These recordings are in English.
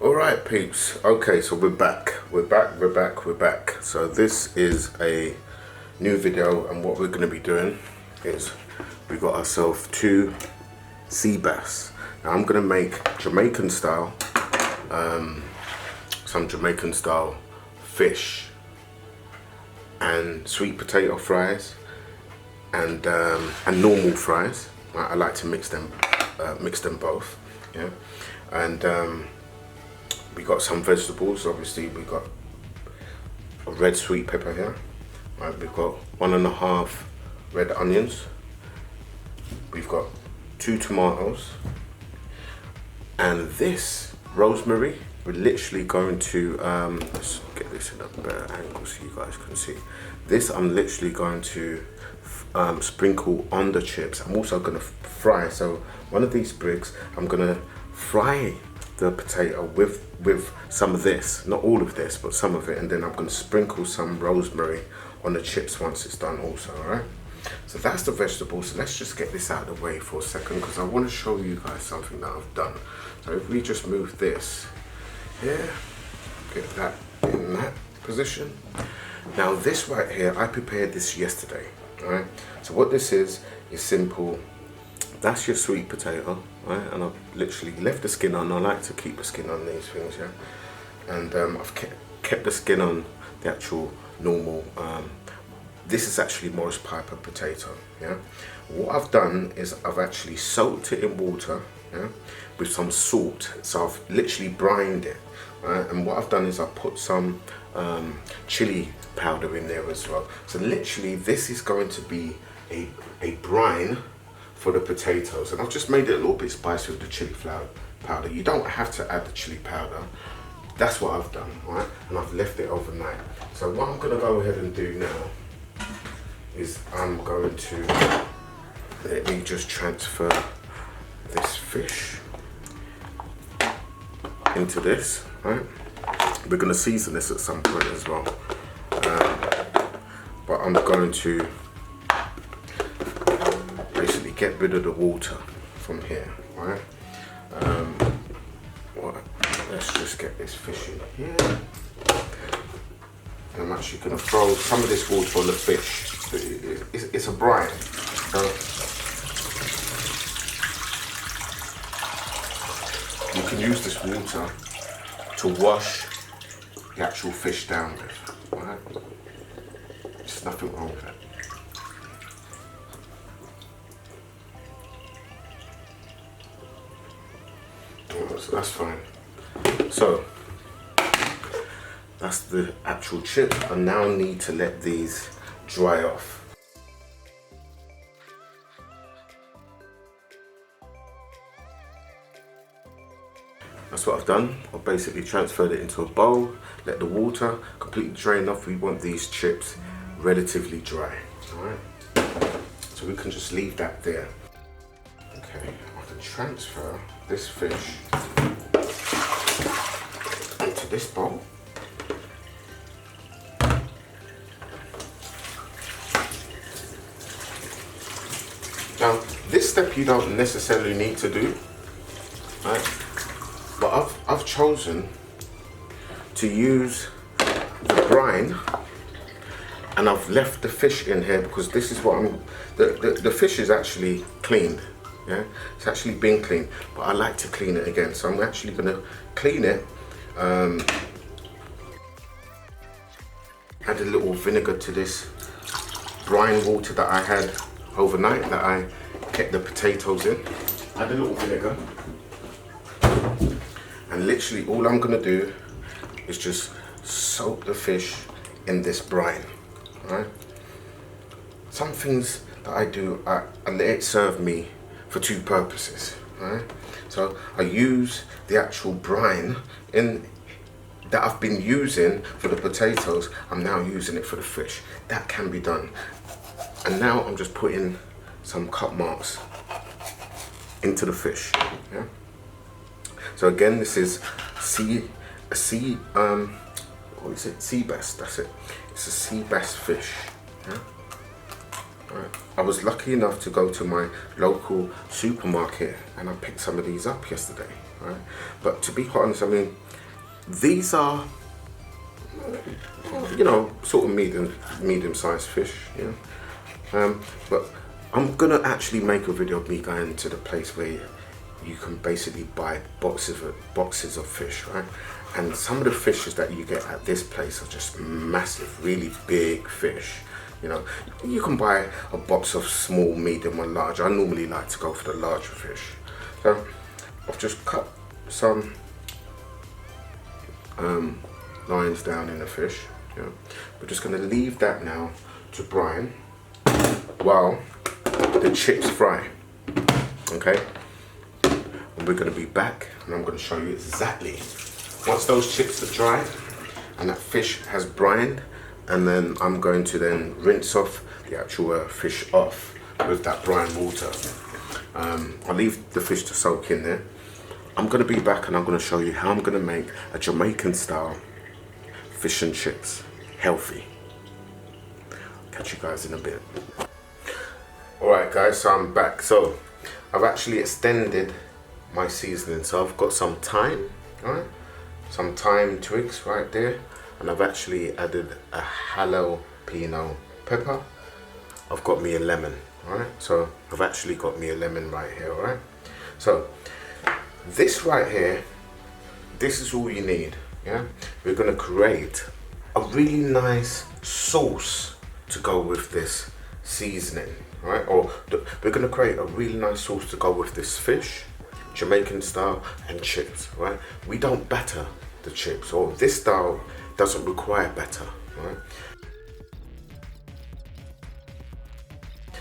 Alright peeps, okay, so we're back. So this is a new video, and what we're going to be doing is we got ourselves two sea bass. Now I'm going to make Jamaican style, some Jamaican style fish and sweet potato fries and normal fries. I like to mix them both, yeah. And we got some vegetables. Obviously we got a red sweet pepper here, right? We've got 1.5 red onions, we've got 2 tomatoes, and this rosemary. We're literally going to let's get this in a better angle so you guys can see. This I'm literally going to sprinkle on the chips. I'm also going to fry, so one of these bricks I'm going to fry the potato with some of this, not all of this but some of it, and then I'm going to sprinkle some rosemary on the chips once it's done also. Alright, so that's the vegetables. So let's just get this out of the way for a second because I want to show you guys something that I've done. So if we just move this here, get that in that position. Now this right here, I prepared this yesterday. Alright, so what this is simple. That's your sweet potato, right? And I've literally left the skin on. I like to keep the skin on these things, yeah. And I've kept the skin on the actual normal. This is actually Morris Piper potato, yeah. What I've done is I've actually soaked it in water, yeah, with some salt. So I've literally brined it, right? And what I've done is I've put some chili powder in there as well. So literally this is going to be a brine for the potatoes, and I've just made it a little bit spicy with the chili powder. You don't have to add the chili powder. That's what I've done, right? And I've left it overnight. So what I'm going to go ahead and do now is I'm going to let me just transfer this fish into this, right? We're going to season this at some point as well, but I'm going to basically get rid of the water from here, right? Let's just get this fish in here. And I'm actually going to throw some of this water on the fish. It's a brine, so you can use this water to wash the actual fish down with, right? There's nothing wrong with it. So that's fine. So that's the actual chip. I now need to let these dry off. That's what I've done. I've basically transferred it into a bowl, let the water completely drain off. We want these chips relatively dry. Alright, so we can just leave that there. Okay, I can transfer this fish into this bowl. Now, this step you don't necessarily need to do, right? But I've chosen to use the brine, and I've left the fish in here because this is what the fish is actually cleaned. Yeah, it's actually been cleaned, but I like to clean it again. So I'm actually going to clean it, add a little vinegar to this brine water that I had overnight that I kept the potatoes in. Add a little vinegar, and literally all I'm going to do is just soak the fish in this brine, right? Some things that I do, I let it serve me for two purposes, right? So I use the actual brine that I've been using for the potatoes. I'm now using it for the fish. That can be done. And now I'm just putting some cut marks into the fish. Yeah. So again, this is sea bass. That's it. It's a sea bass fish. Yeah? Right. I was lucky enough to go to my local supermarket and I picked some of these up yesterday. Right? But to be quite honest, I mean, these are, you know, sort of medium-sized fish. You know, but I'm gonna actually make a video of me going to the place where you can basically buy boxes of fish, right? And some of the fishes that you get at this place are just massive, really big fish. You know, you can buy a box of small, medium, or large. I normally like to go for the larger fish. So I've just cut some lines down in the fish. You know, we're just going to leave that now to brine while the chips fry. Okay, and we're going to be back, and I'm going to show you exactly once those chips are dry and that fish has brined, and then I'm going to then rinse off the actual fish off with that brine water. I'll leave the fish to soak in there. I'm going to be back and I'm going to show you how I'm going to make a Jamaican style fish and chips, healthy. Catch you guys in a bit. Alright guys, so I'm back. So I've actually extended my seasoning. So I've got some thyme, alright? Some thyme twigs right there. And I've actually added a jalapeno pepper. I've got me a lemon, alright? So I've actually got me a lemon right here, alright? So this right here, this is all you need, yeah? We're gonna create a really nice sauce to go with this seasoning, right? Or we're gonna create a really nice sauce to go with this fish, Jamaican style, and chips, right? We don't batter the chips, or this style doesn't require batter, right?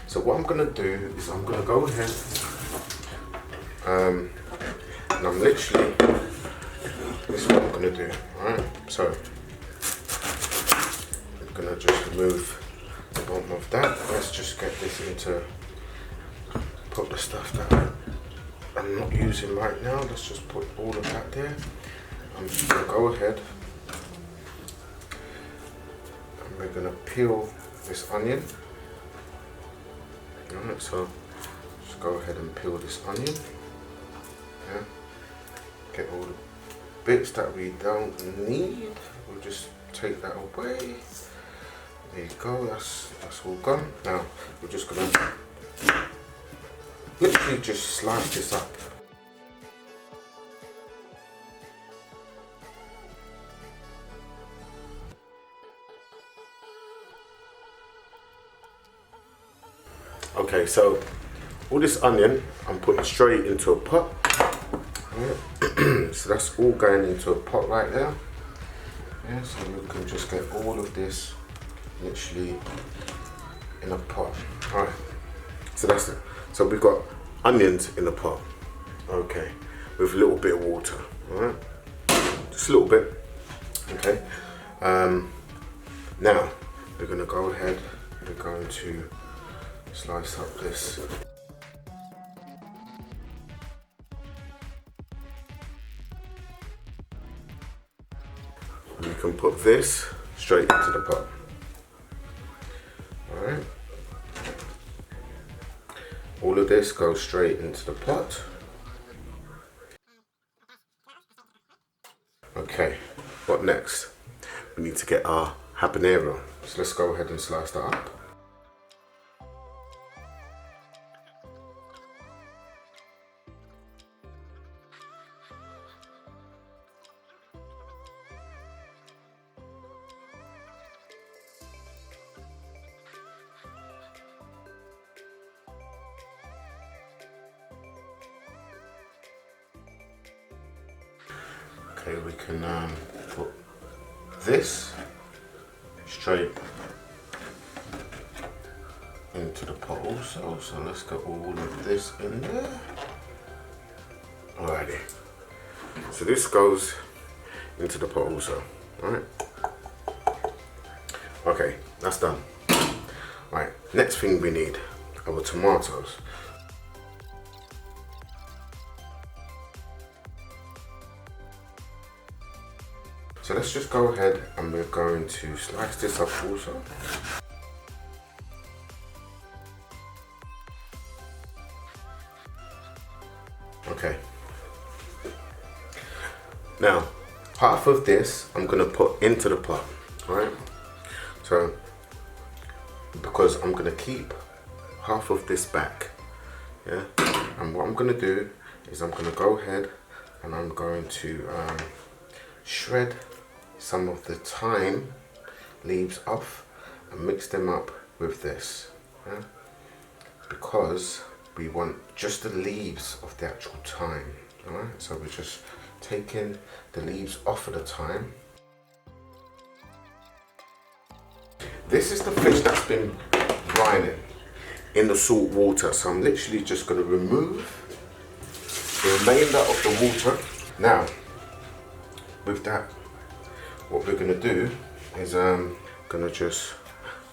So what I'm gonna do is I'm gonna go ahead and I'm literally, this is what I'm gonna do, alright? So I'm gonna just remove the bottom of that. Let's just get this into, put the stuff that I'm not using right now. Let's just put all of that there. I'm just gonna go ahead and we're gonna peel this onion. Alright, so just go ahead and peel this onion. Yeah. Get all the bits that we don't need. We'll just take that away. There you go, that's all gone. Now we're just gonna literally just slice this up. Okay, so all this onion I'm putting straight into a pot. Yeah. So that's all going into a pot right there. Yeah, so you can just get all of this literally in a pot. Alright, so that's it. So we've got onions in the pot. Okay, with a little bit of water. Alright, just a little bit. Okay, now we're going to go ahead, we're going to slice up this. You can put this straight into the pot. Alright. All of this goes straight into the pot. Okay, what next? We need to get our habanero. So let's go ahead and slice that up. Okay, we can put this straight into the pot also. So let's get all of this in there. Alrighty. So this goes into the pot also. Alright. Okay, that's done. Right, next thing we need are tomatoes. So let's just go ahead and we're going to slice this up also. Okay. Now, half of this I'm gonna put into the pot, all right? So, because I'm gonna keep half of this back, yeah? And what I'm gonna do is I'm gonna go ahead and I'm going to shred some of the thyme leaves off and mix them up with this, yeah? Because we want just the leaves of the actual thyme, all right? So we're just taking the leaves off of the thyme. This is the fish that's been brining in the salt water, so I'm literally just going to remove the remainder of the water. Now, with that, what we're going to do is going to just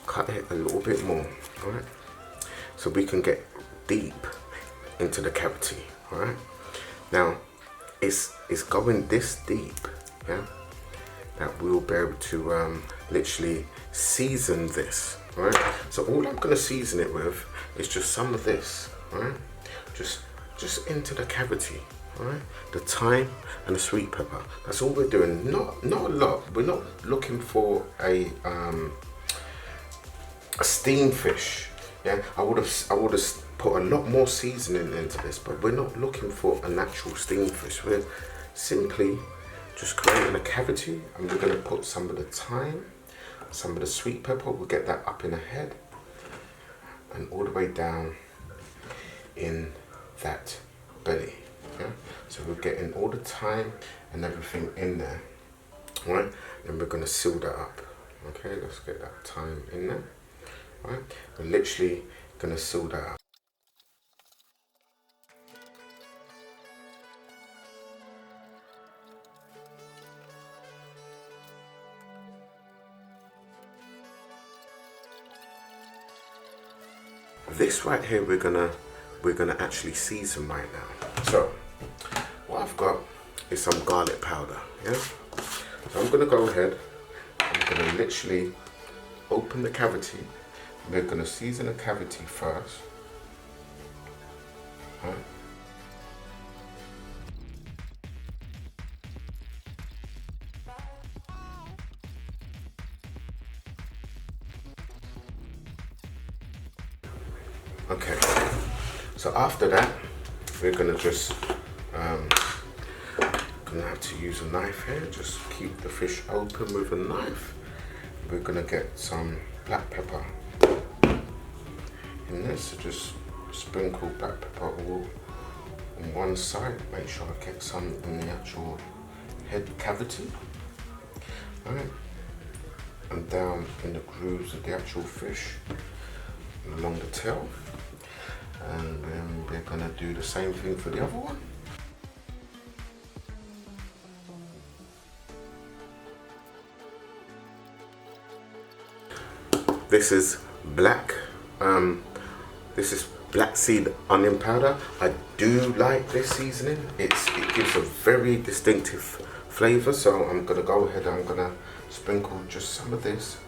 cut it a little bit more, all right? So we can get deep into the cavity, all right? Now, it's going this deep, yeah, that we'll be able to literally season this, all right? So all I'm gonna season it with is just some of this, all right? Just into the cavity, all right? The thyme and the sweet pepper. That's all we're doing. Not a lot. We're not looking for a steamed fish. Yeah, I would have put a lot more seasoning into this, but we're not looking for an actual steamed fish. We're simply just creating a cavity, and we're going to put some of the thyme, some of the sweet pepper. We'll get that up in the head and all the way down in that belly. Yeah? So we're getting all the thyme and everything in there. All right, and we're going to seal that up. Okay, let's get that thyme in there. All right, we're literally going to seal that up. This right here we're gonna actually season right now. So what I've got is some garlic powder, yeah? So I'm gonna go ahead, I'm gonna literally open the cavity. We're gonna season the cavity first. Right? Okay, so after that, we're gonna just gonna have to use a knife here. Just keep the fish open with a knife. We're gonna get some black pepper in this. So just sprinkle black pepper all on one side. Make sure I get some in the actual head cavity. All right, and down in the grooves of the actual fish, along the tail. And then we're gonna do the same thing for the other one. This is black. This is black seed onion powder. I do like this seasoning. It gives a very distinctive flavor. So I'm gonna go ahead and I'm gonna sprinkle just some of this.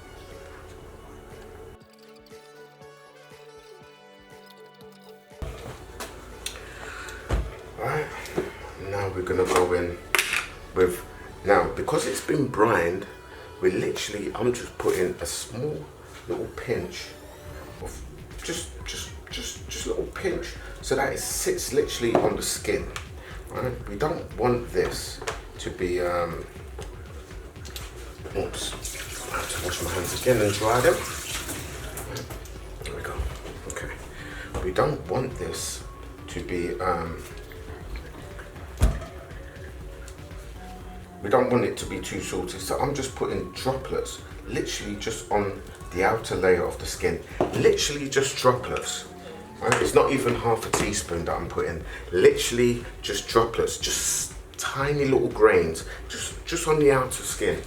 Right, now we're gonna go in with, now because it's been brined, I'm just putting a small little pinch of just a little pinch, so that it sits literally on the skin. Right, we don't want this to be oops, I have to wash my hands again and dry them. Right, there we go. Okay, we don't want this to be we don't want it to be too salty, so I'm just putting droplets, literally just on the outer layer of the skin. Literally just droplets. Right? It's not even half a teaspoon that I'm putting. Literally just droplets, just tiny little grains, just on the outer skin.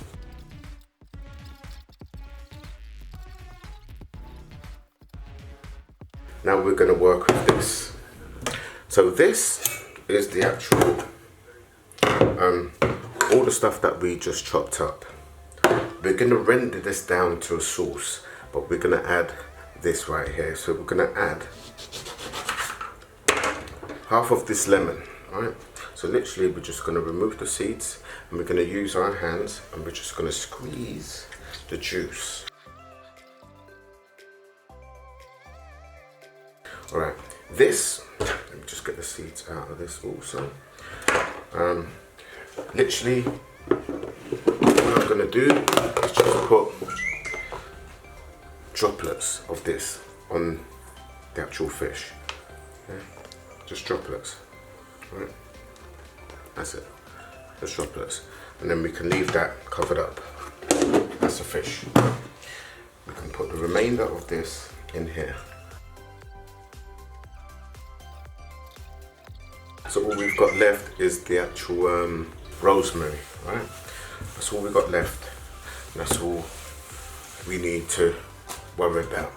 Now we're gonna work with this. So this is the actual all the stuff that we just chopped up. We're gonna render this down to a sauce, but we're gonna add this right here. So we're gonna add half of this lemon, Alright, so literally we're just going to remove the seeds and we're going to use our hands and we're just going to squeeze the juice. Alright, this, let me just get the seeds out of this also. Literally, what I'm going to do is just put droplets of this on the actual fish. Okay? Just droplets. Right? That's it. Just droplets. And then we can leave that covered up. That's the fish. We can put the remainder of this in here. So all we've got left is the actual rosemary, right? That's all we've got left. And that's all we need to worry about.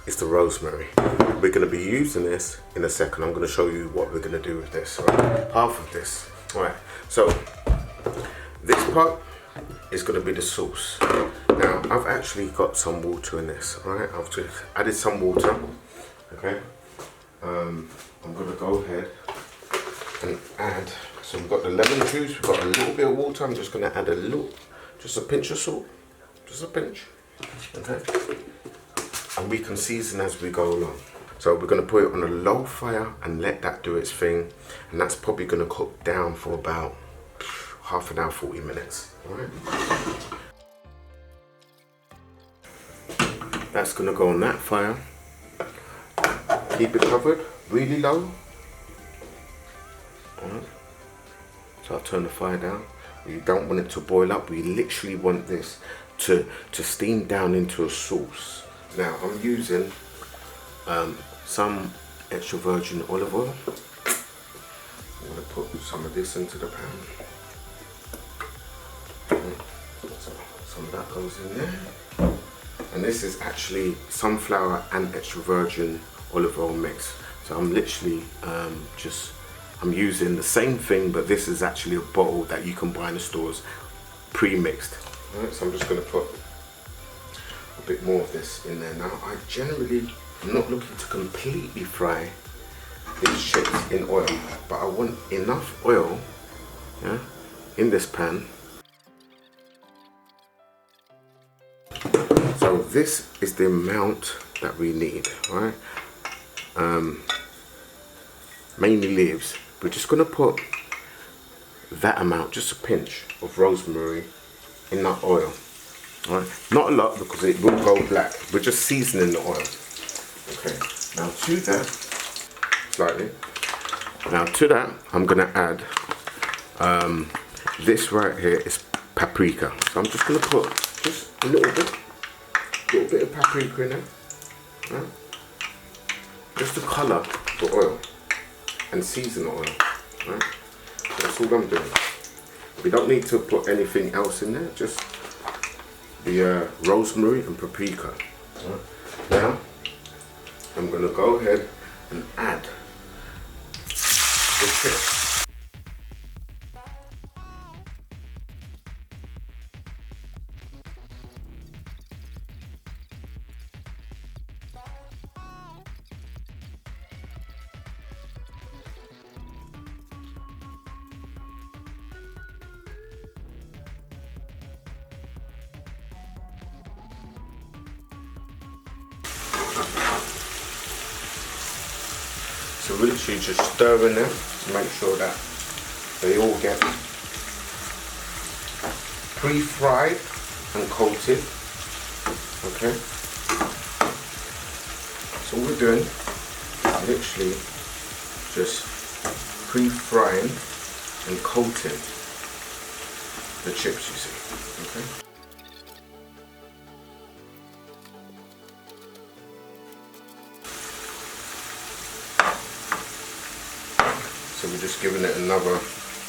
It's the rosemary. We're going to be using this in a second. I'm going to show you what we're going to do with this. Right? Half of this. Right. So this part is going to be the sauce. Now I've actually got some water in this. Right. I've just added some water. Okay. I'm going to go ahead and add. So we've got the lemon juice. We've got a little bit of water. I'm just going to add a little, just a pinch of salt. Just a pinch. Okay. And we can season as we go along. So we're going to put it on a low fire and let that do its thing, and that's probably going to cook down for about half an hour, 40 minutes. All right. That's going to go on that fire. Keep it covered, really low. All right. So I'll turn the fire down. We don't want it to boil up. We literally want this to steam down into a sauce. Now I'm using some extra virgin olive oil. I'm going to put some of this into the pan. So some of that goes in there. And this is actually sunflower and extra virgin olive oil mix. So I'm literally I'm using the same thing, but this is actually a bottle that you can buy in the stores pre-mixed. Alright, so I'm just going to put a bit more of this in there. Now I generally am not looking to completely fry these chips in oil, but I want enough oil, yeah, in this pan. So this is the amount that we need, right? Mainly leaves. We're just going to put that amount, just a pinch of rosemary in that oil. Right. Not a lot because it will go black. We're just seasoning the oil. Okay. Now to that, slightly. Now to that, I'm gonna add this right here is paprika. So I'm just gonna put just a little bit of paprika in there. Right? Just to colour the oil and season the oil. Right? So that's all I'm doing. We don't need to put anything else in there. Just the rosemary and paprika. Now I'm going to go ahead and add the chips. So we're literally just stirring them to make sure that they all get pre-fried and coated. Okay. So all we're doing is literally just pre-frying and coating the chips, you see. Okay. So we're just giving it another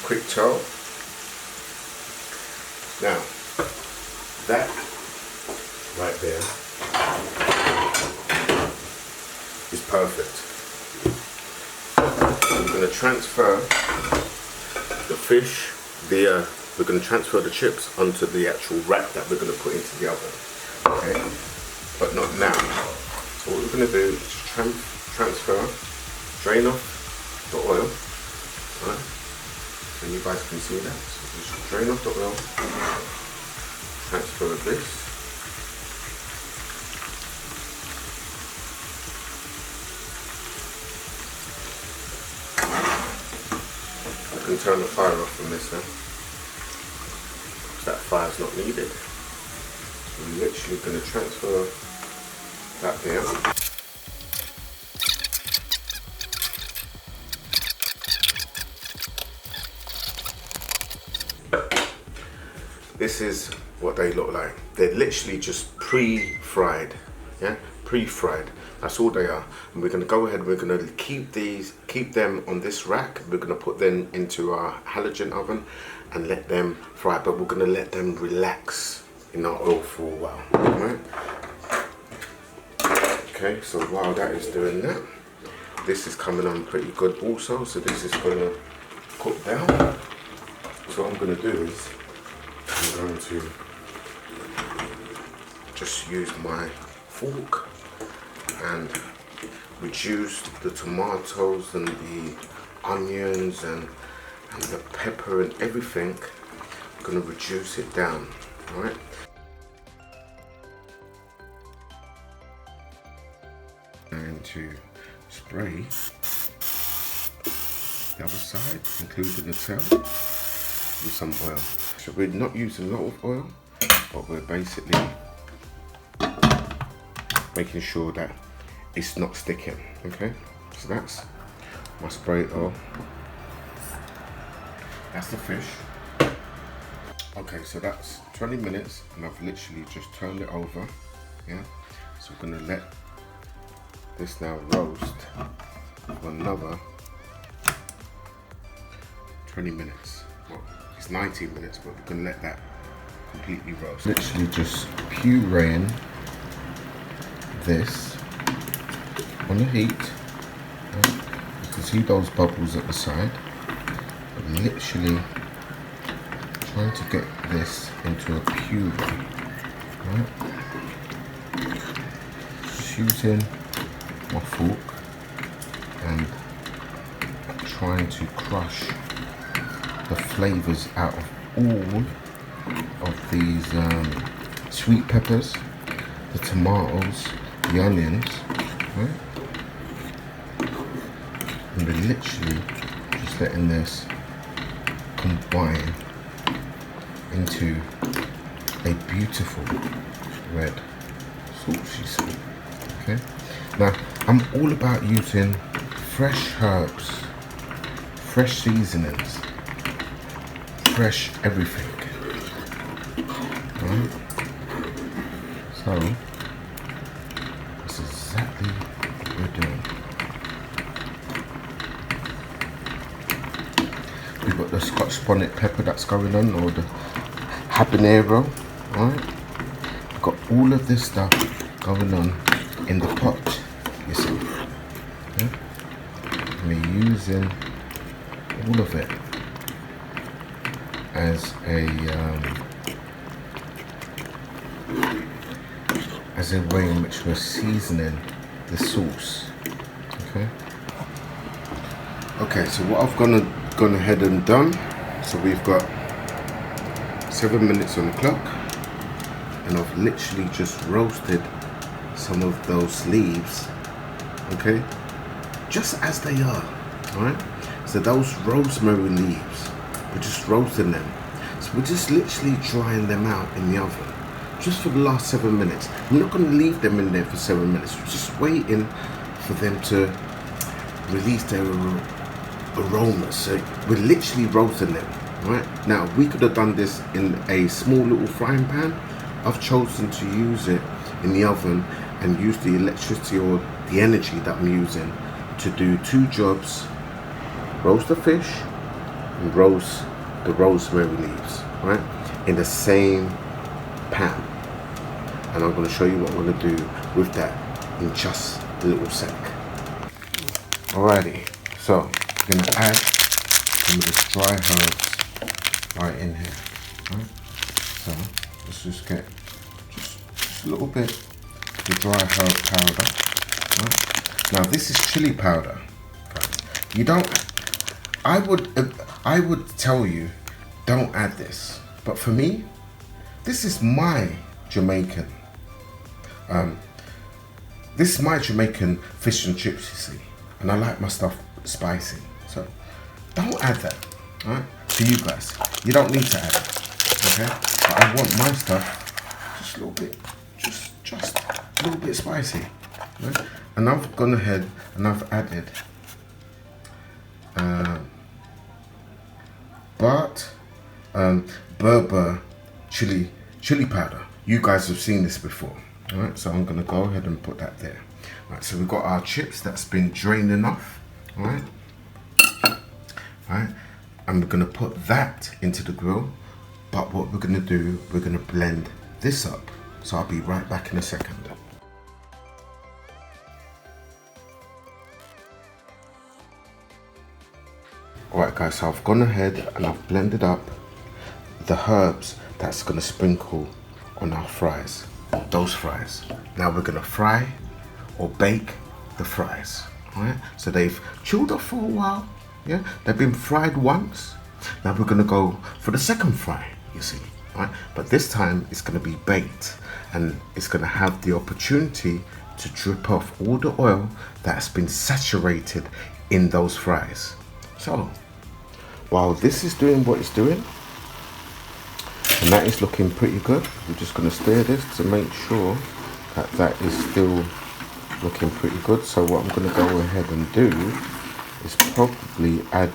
quick toe. Now, that right there is perfect. I'm going to transfer the fish, we're going to transfer the chips onto the actual wrap that we're going to put into the oven. Okay, but not now. So what we're going to do is transfer, drain off the oil. Right. you guys can see that. So just drain off the oil, transfer this. I can turn the fire off from this now. That fire's not needed. So we're literally going to transfer that there. This is what they look like. They're literally just pre-fried, yeah, pre-fried. That's all they are. And we're going to go ahead. We're going to keep them on this rack. We're going to put them into our halogen oven and let them fry. But we're going to let them relax in our oil for a while, right? Okay. So while that is doing that, this is coming on pretty good also. So this is going to cook down. So what I'm going to do is I'm going to just use my fork and reduce the tomatoes and the onions and the pepper and everything. I'm going to reduce it down, alright? I'm going to spray the other side, including the tail, with some oil. So we're not using a lot of oil, but we're basically making sure that it's not sticking, okay? So that's my spray oil. That's the fish. Okay, so that's 20 minutes and I've literally just turned it over, yeah? So we're gonna let this now roast for another 20 minutes. Well, it's 19 minutes, but we're gonna let that completely roast. Literally just pureeing this on the heat. You can see those bubbles at the side. I'm literally trying to get this into a puree. Right? Just using my fork and trying to crush the flavors out of all of these sweet peppers, the tomatoes, the onions, right? And we're literally just letting this combine into a beautiful red saucy soup. Okay. Now I'm all about using fresh herbs, fresh seasonings, fresh everything. Right? So that's exactly what we're doing. We've got the Scotch bonnet pepper that's going on, or the habanero, right? We've got all of this stuff going on in the pot, you see. Yeah? We're using all of it as a way in which we're seasoning the sauce. Okay. Okay, so what I've gone ahead and done, so we've got 7 minutes on the clock, and I've literally just roasted some of those leaves, okay, just as they are. All right, so those rosemary leaves, we're just roasting them. So we're just literally drying them out in the oven just for the last 7 minutes. I'm not going to leave them in there for 7 minutes. We're just waiting for them to release their aroma. So we're literally roasting them. Right now, we could have done this in a small little frying pan. I've chosen to use it in the oven and use the electricity or the energy that I'm using to do two jobs: roast the fish and roast the rosemary leaves, right, in the same pan. And I'm going to show you what I'm going to do with that in just a little sec. Alrighty, so I'm going to add some of this dry herbs right in here, right? So let's just get just a little bit of the dry herb powder, right? Now this is chili powder, guys. You don't I would tell you, don't add this. But for me, this is my Jamaican. This is my Jamaican fish and chips, you see, and I like my stuff spicy. So don't add that, all right? For you guys, you don't need to add it, okay? But I want my stuff just a little bit, just a little bit spicy, right? And I've gone ahead and I've added Berber chili powder. You guys have seen this before, all right? So I'm gonna go ahead and put that there. All right, so we've got our chips that's been drained enough, all right? All right, and we're gonna put that into the grill. But what we're gonna do, we're gonna blend this up. So I'll be right back in a second. Alright guys, so I've gone ahead and I've blended up the herbs that's gonna sprinkle on our fries, those fries. Now we're gonna fry or bake the fries, alright? So they've chilled off for a while, yeah? They've been fried once. Now we're gonna go for the second fry, you see, alright? But this time it's gonna be baked and it's gonna have the opportunity to drip off all the oil that's been saturated in those fries. So, while this is doing what it's doing, and that is looking pretty good, we're just going to stir this to make sure that that is still looking pretty good. So what I'm going to go ahead and do is probably add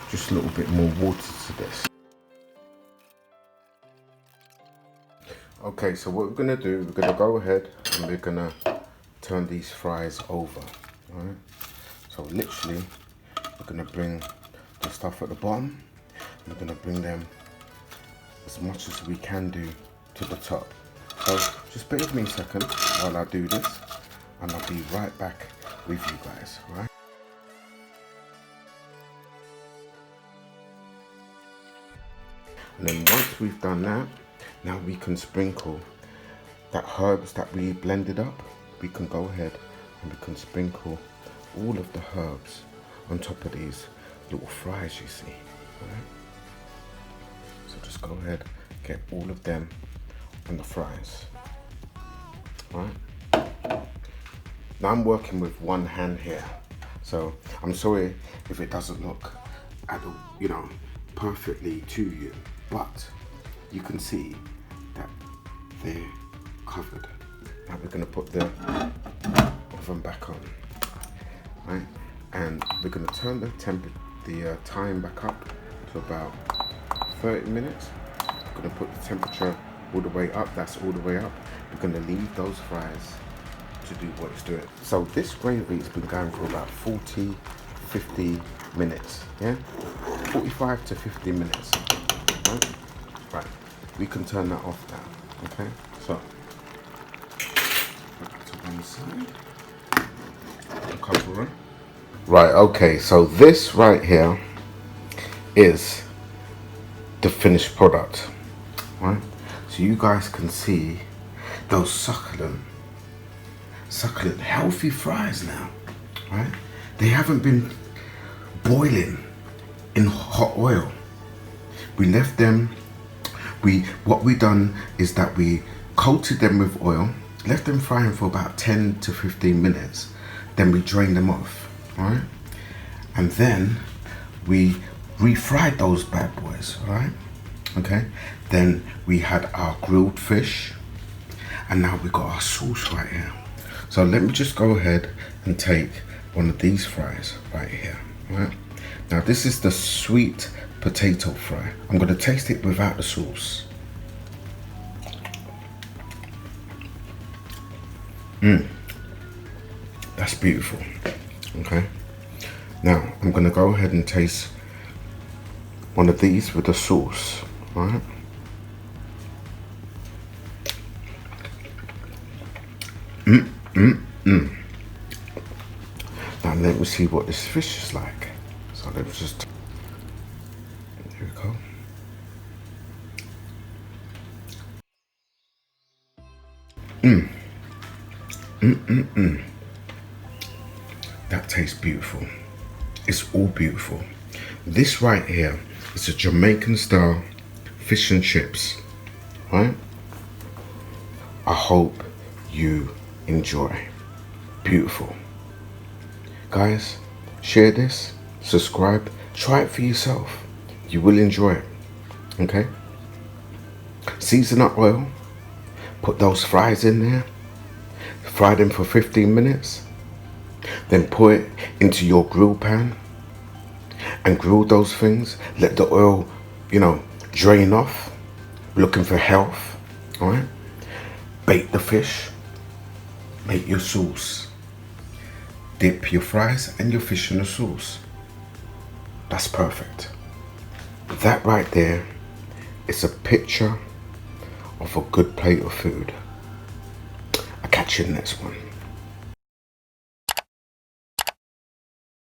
just a little bit more water to this. Okay, so what we're going to do, we're going to go ahead and we're going to turn these fries over, all right? So literally, we're going to bring the stuff at the bottom, and we're going to bring them as much as we can do to the top. So just bear with me a second while I do this, and I'll be right back with you guys, right? And then once we've done that, now we can sprinkle that herbs that we blended up. We can go ahead and we can sprinkle all of the herbs on top of these little fries, you see, right? So just go ahead, get all of them on the fries, right? Now I'm working with one hand here, so I'm sorry if it doesn't look at all, you know, perfectly to you, but you can see that they're covered. Now we're going to put the oven back on, right? And we're going to turn the time back up to about 30 minutes. We're going to put the temperature all the way up. That's all the way up. We're going to leave those fries to do what it's doing. So this gravy has been going for about 40, 50 minutes, yeah? 45 to 50 minutes, right? Right, we can turn that off now, okay? So, put that to one side, cover it. Right, okay, so this right here is the finished product, right? So you guys can see those succulent, healthy fries now, right? They haven't been boiling in hot oil. We left them, what we done is that we coated them with oil, left them frying for about 10 to 15 minutes, then we drained them off. Alright, and then we refried those bad boys, alright, okay, then we had our grilled fish, and now we got our sauce right here. So let me just go ahead and take one of these fries right here, right? Now this is the sweet potato fry. I'm going to taste it without the sauce. That's beautiful. Okay, now I'm going to go ahead and taste one of these with the sauce, right? Now let me see what this fish is like. So let me just, here we go. That tastes beautiful. It's all beautiful. This right here is a Jamaican style fish and chips, right? I hope you enjoy. Beautiful. Guys, share this, subscribe, try it for yourself. You will enjoy it, okay? Season up oil, put those fries in there, fry them for 15 minutes, then put it into your grill pan and grill those things. Let the oil, drain off, looking for health, all right? Bake the fish, make your sauce. Dip your fries and your fish in the sauce. That's perfect. That right there is a picture of a good plate of food. I'll catch you in the next one.